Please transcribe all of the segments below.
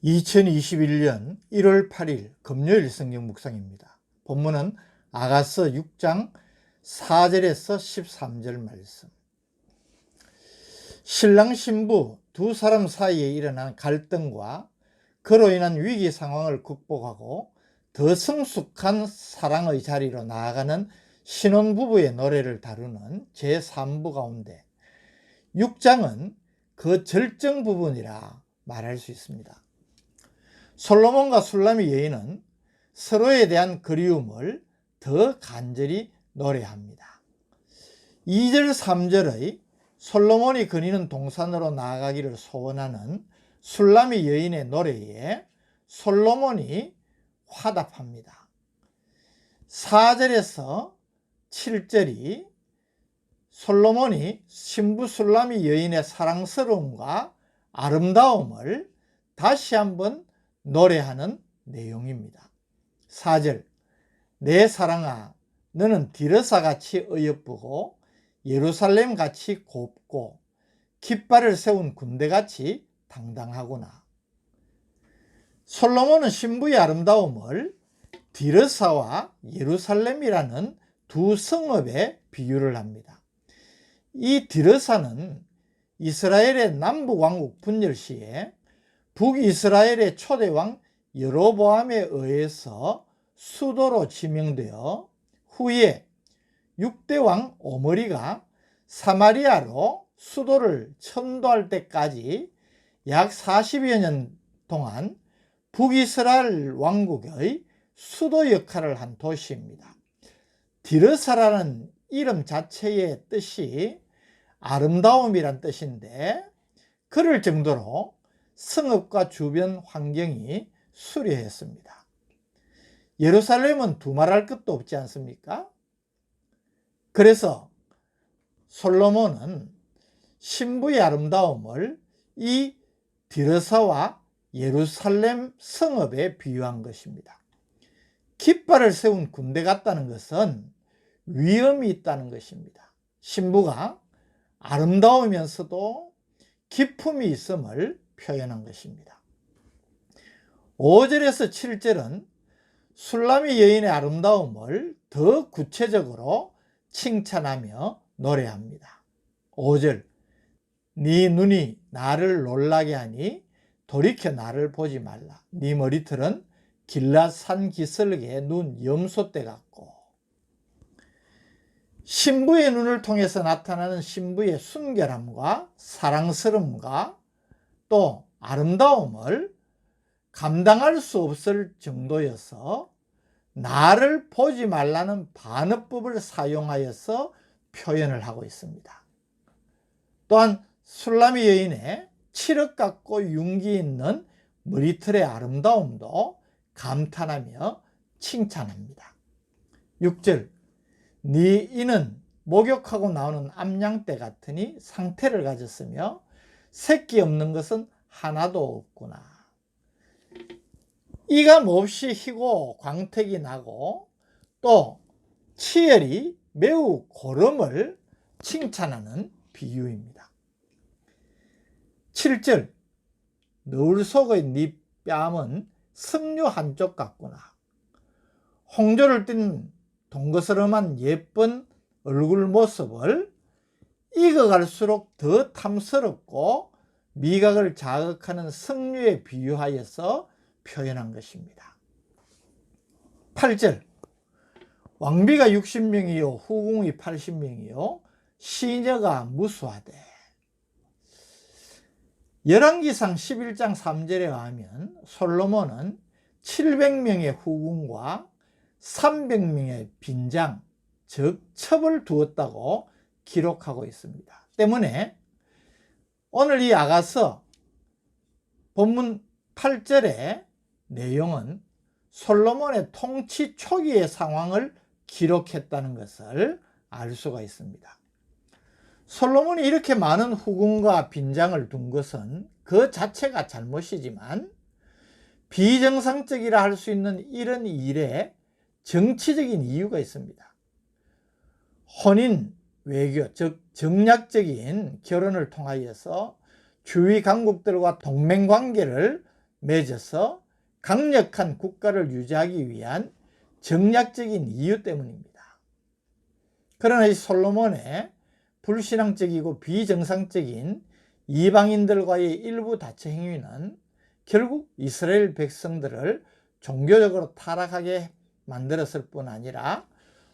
2021년 1월 8일 금요일 성경 묵상입니다. 본문은 아가서 6장 4절에서 13절 말씀. 신랑 신부 두 사람 사이에 일어난 갈등과 그로 인한 위기 상황을 극복하고 더 성숙한 사랑의 자리로 나아가는 신혼부부의 노래를 다루는 제3부 가운데 6장은 그 절정 부분이라 말할 수 있습니다. 솔로몬과 술람의 여인은 서로에 대한 그리움을 더 간절히 노래합니다. 2절 3절의 솔로몬이 거니는 동산으로 나아가기를 소원하는 술람의 여인의 노래에 솔로몬이 화답합니다. 4절에서 7절이 솔로몬이 신부 술람의 여인의 사랑스러움과 아름다움을 다시 한번 노래하는 내용입니다. 4절, 내 사랑아, 너는 디르사같이 어여쁘고 예루살렘같이 곱고 깃발을 세운 군대같이 당당하구나. 솔로몬은 신부의 아름다움을 디르사와 예루살렘이라는 두 성읍에 비유를 합니다. 이 디르사는 이스라엘의 남북왕국 분열 시에 북이스라엘의 초대왕 여로보암에 의해서 수도로 지명되어 후에 6대 왕 오므리가 사마리아로 수도를 천도할 때까지 약 40여 년 동안 북이스라엘 왕국의 수도 역할을 한 도시입니다. 디르사라는 이름 자체의 뜻이 아름다움이란 뜻인데 그럴 정도로 성읍과 주변 환경이 수려했습니다. 예루살렘은 두말할 것도 없지 않습니까? 그래서 솔로몬은 신부의 아름다움을 이 디르사와 예루살렘 성읍에 비유한 것입니다. 깃발을 세운 군대 같다는 것은 위엄이 있다는 것입니다. 신부가 아름다우면서도 기품이 있음을 표현한 것입니다. 5절에서 7절은 술람의 여인의 아름다움을 더 구체적으로 칭찬하며 노래합니다. 5절, 네 눈이 나를 놀라게 하니 돌이켜 나를 보지 말라. 네 머리털은 길랏 산 기슭의 눈 염소떼 같고. 신부의 눈을 통해서 나타나는 신부의 순결함과 사랑스러움과 또 아름다움을 감당할 수 없을 정도여서 나를 보지 말라는 반어법을 사용하여서 표현을 하고 있습니다. 또한 술람의 여인의 칠흑 같고 윤기 있는 머리털의 아름다움도 감탄하며 칭찬합니다. 6절, 네 이는 목욕하고 나오는 암양떼 같으니 상태를 가졌으며 새끼 없는 것은 하나도 없구나. 이가 몹시 희고 광택이 나고 또 치열이 매우 고름을 칭찬하는 비유입니다. 7절, 너울 속의 네 뺨은 석류 한쪽 같구나. 홍조를 띤 동거스름한 예쁜 얼굴 모습을 익어갈수록 더 탐스럽고 미각을 자극하는 석류에 비유하여서 표현한 것입니다. 8절, 왕비가 60명이요 후궁이 80명이요 시녀가 무수하되. 열왕기상 11장 3절에 의하면 솔로몬은 700명의 후궁과 300명의 빈장, 즉 첩을 두었다고 기록하고 있습니다. 때문에 오늘 이 아가서 본문 8절의 내용은 솔로몬의 통치 초기의 상황을 기록했다는 것을 알 수가 있습니다. 솔로몬이 이렇게 많은 후궁과 빈장을 둔 것은 그 자체가 잘못이지만 비정상적이라 할 수 있는 이런 일에 정치적인 이유가 있습니다. 혼인, 외교, 즉 정략적인 결혼을 통하여서 주위 강국들과 동맹관계를 맺어서 강력한 국가를 유지하기 위한 정략적인 이유 때문입니다. 그러나 이 솔로몬의 불신앙적이고 비정상적인 이방인들과의 일부 다처 행위는 결국 이스라엘 백성들을 종교적으로 타락하게 만들었을 뿐 아니라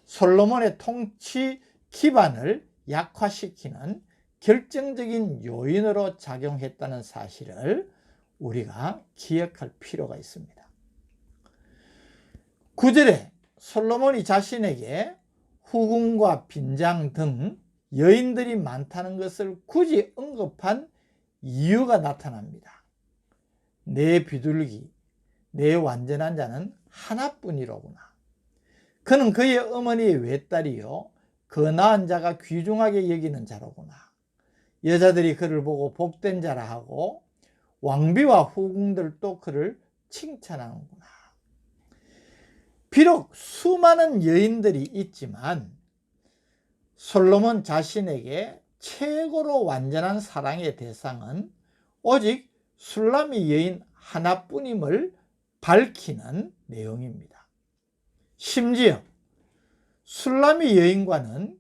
솔로몬의 통치 기반을 약화시키는 결정적인 요인으로 작용했다는 사실을 우리가 기억할 필요가 있습니다. 9절에 솔로몬이 자신에게 후궁과 빈장 등 여인들이 많다는 것을 굳이 언급한 이유가 나타납니다. 내 비둘기, 내 완전한 자는 하나뿐이로구나. 그는 그의 어머니의 외딸이요 그 낳은 자가 귀중하게 여기는 자로구나. 여자들이 그를 보고 복된 자라 하고 왕비와 후궁들도 그를 칭찬하는구나. 비록 수많은 여인들이 있지만 솔로몬 자신에게 최고로 완전한 사랑의 대상은 오직 술라미 여인 하나뿐임을 밝히는 내용입니다. 심지어 술라미 여인과는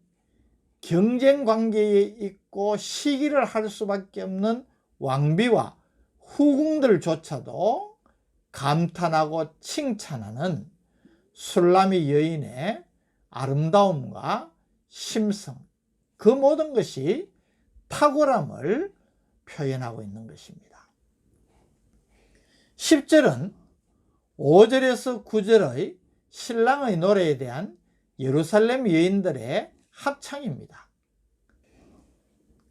경쟁 관계에 있고 시기를 할 수밖에 없는 왕비와 후궁들조차도 감탄하고 칭찬하는 술라미 여인의 아름다움과 심성, 그 모든 것이 탁월함을 표현하고 있는 것입니다. 10절은 5절에서 9절의 신랑의 노래에 대한 예루살렘 여인들의 합창입니다.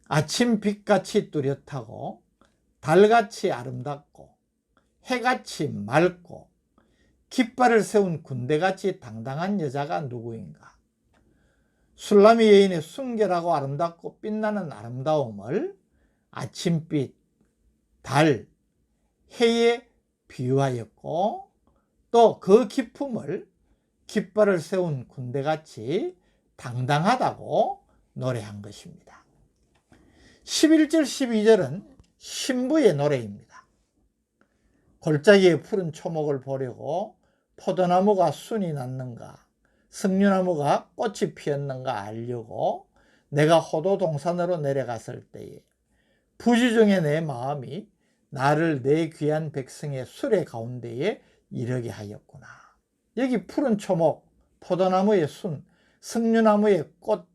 아침 빛같이 뚜렷하고 달같이 아름답고 해같이 맑고 깃발을 세운 군대같이 당당한 여자가 누구인가? 술라미 여인의 순결하고 아름답고 빛나는 아름다움을 아침빛, 달, 해에 비유하였고 또 그 기품을 깃발을 세운 군대같이 당당하다고 노래한 것입니다. 11절 12절은 신부의 노래입니다. 골짜기의 푸른 초목을 보려고 포도나무가 순이 났는가, 석류나무가 꽃이 피었는가 알려고 내가 호도 동산으로 내려갔을 때에 부지 중에 내 마음이 나를 내 귀한 백성의 수레 가운데에 이르게 하였구나. 여기 푸른 초목, 포도나무의 순, 석류나무의 꽃,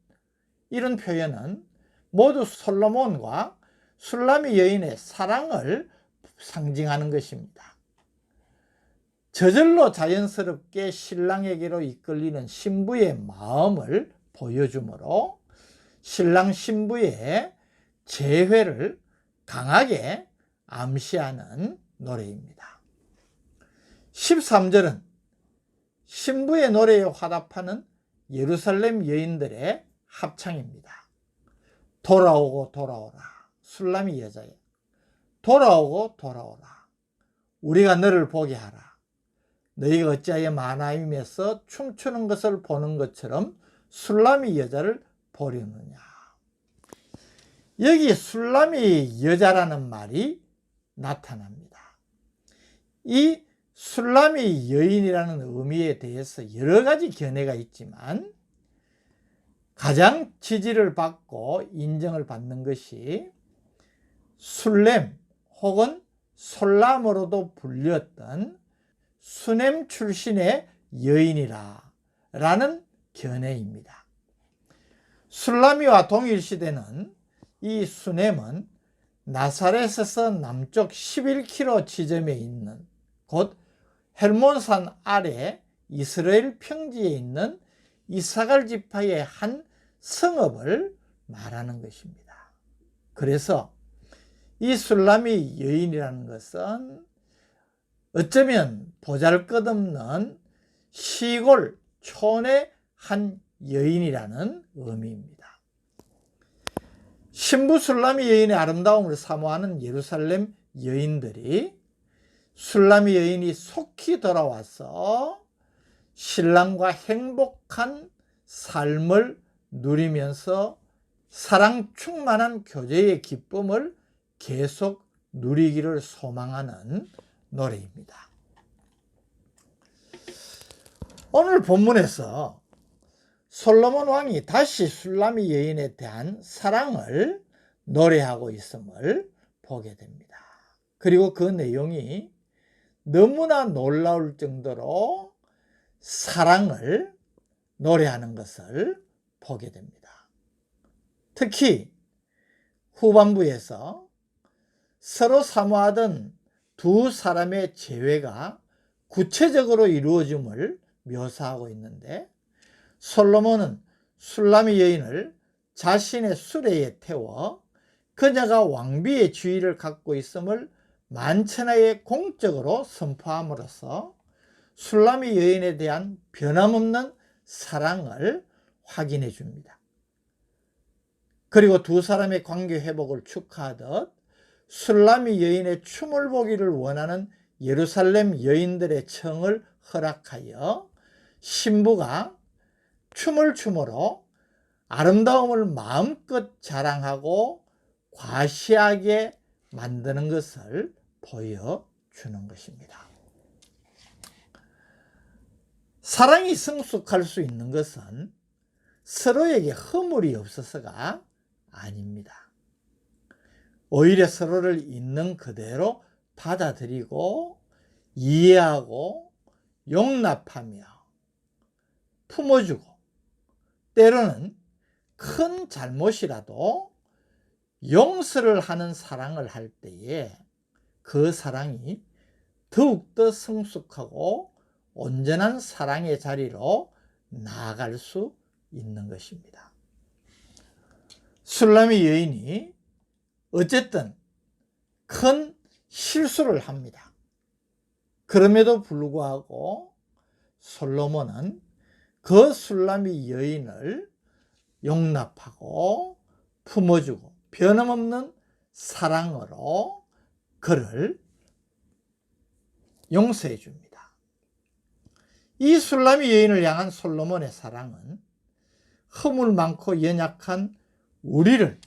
이런 표현은 모두 솔로몬과 술라미 여인의 사랑을 상징하는 것입니다. 저절로 자연스럽게 신랑에게로 이끌리는 신부의 마음을 보여주므로 신랑 신부의 재회를 강하게 암시하는 노래입니다. 13절은 신부의 노래에 화답하는 예루살렘 여인들의 합창입니다. 돌아오고 돌아오라 술라미 여자여, 돌아오고 돌아오라 우리가 너를 보게 하라. 너희가 어찌하여 마나임에서 춤추는 것을 보는 것처럼 술라미 여자를 보려느냐. 여기 술라미 여자라는 말이 나타납니다. 이 술라미 여인이라는 의미에 대해서 여러 가지 견해가 있지만 가장 지지를 받고 인정을 받는 것이 술렘 혹은 솔람으로도 불렸던 수넴 출신의 여인이라 라는 견해입니다. 술라미와 동일시대는 이 수넴은 나사렛에서 남쪽 11km 지점에 있는 곧 헬몬산 아래 이스라엘 평지에 있는 이사갈 지파의 한 성읍을 말하는 것입니다. 그래서 이 술라미 여인이라는 것은 어쩌면 보잘것없는 시골 촌의 한 여인이라는 의미입니다. 신부 술라미 여인의 아름다움을 사모하는 예루살렘 여인들이 술라미 여인이 속히 돌아와서 신랑과 행복한 삶을 누리면서 사랑 충만한 교제의 기쁨을 계속 누리기를 소망하는 노래입니다. 오늘 본문에서 솔로몬 왕이 다시 술라미 여인에 대한 사랑을 노래하고 있음을 보게 됩니다. 그리고 그 내용이 너무나 놀라울 정도로 사랑을 노래하는 것을 보게 됩니다. 특히 후반부에서 서로 사모하던 두 사람의 재회가 구체적으로 이루어짐을 묘사하고 있는데, 솔로몬은 술라미 여인을 자신의 수레에 태워 그녀가 왕비의 지위를 갖고 있음을 만천하에 공적으로 선포함으로써 술라미 여인에 대한 변함없는 사랑을 확인해 줍니다. 그리고 두 사람의 관계 회복을 축하하듯 술라미 여인의 춤을 보기를 원하는 예루살렘 여인들의 청을 허락하여 신부가 춤을 춤으로 아름다움을 마음껏 자랑하고 과시하게 만드는 것을 보여주는 것입니다. 사랑이 성숙할 수 있는 것은 서로에게 허물이 없어서가 아닙니다. 오히려 서로를 있는 그대로 받아들이고 이해하고 용납하며 품어주고, 때로는 큰 잘못이라도 용서를 하는 사랑을 할 때에 그 사랑이 더욱더 성숙하고 온전한 사랑의 자리로 나아갈 수 있는 것입니다. 술라미 여인이 어쨌든 큰 실수를 합니다. 그럼에도 불구하고 솔로몬은 그 술라미 여인을 용납하고 품어주고 변함없는 사랑으로 그를 용서해 줍니다. 이 술라미 여인을 향한 솔로몬의 사랑은 허물 많고 연약한 우리를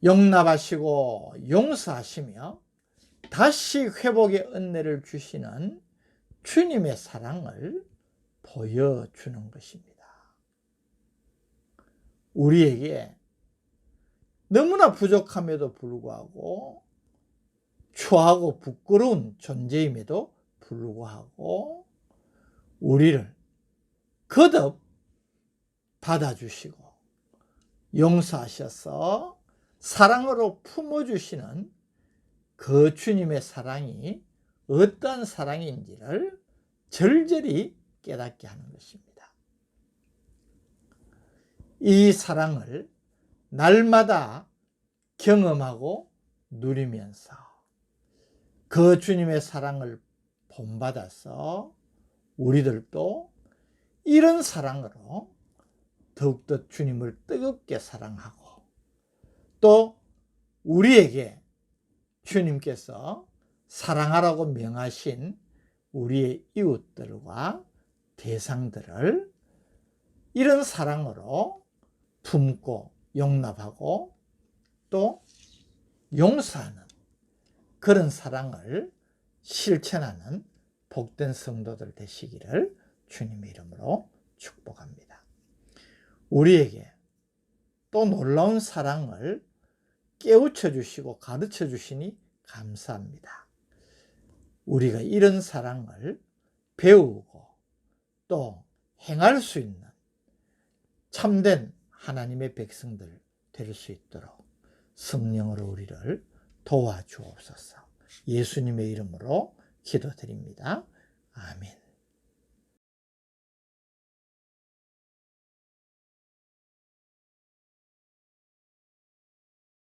용납하시고 용서하시며 다시 회복의 은혜를 주시는 주님의 사랑을 보여주는 것입니다. 우리에게 너무나 부족함에도 불구하고, 추하고 부끄러운 존재임에도 불구하고 우리를 거듭 받아주시고 용서하셔서 사랑으로 품어주시는 그 주님의 사랑이 어떠한 사랑인지를 절절히 깨닫게 하는 것입니다. 이 사랑을 날마다 경험하고 누리면서 그 주님의 사랑을 본받아서 우리들도 이런 사랑으로 더욱더 주님을 뜨겁게 사랑하고, 또 우리에게 주님께서 사랑하라고 명하신 우리의 이웃들과 대상들을 이런 사랑으로 품고 용납하고 또 용서하는 그런 사랑을 실천하는 복된 성도들 되시기를 주님의 이름으로 축복합니다. 우리에게 또 놀라운 사랑을 깨우쳐 주시고 가르쳐 주시니 감사합니다. 우리가 이런 사랑을 배우고 또 행할 수 있는 참된 하나님의 백성들 될 수 있도록 성령으로 우리를 도와주옵소서. 예수님의 이름으로 기도드립니다.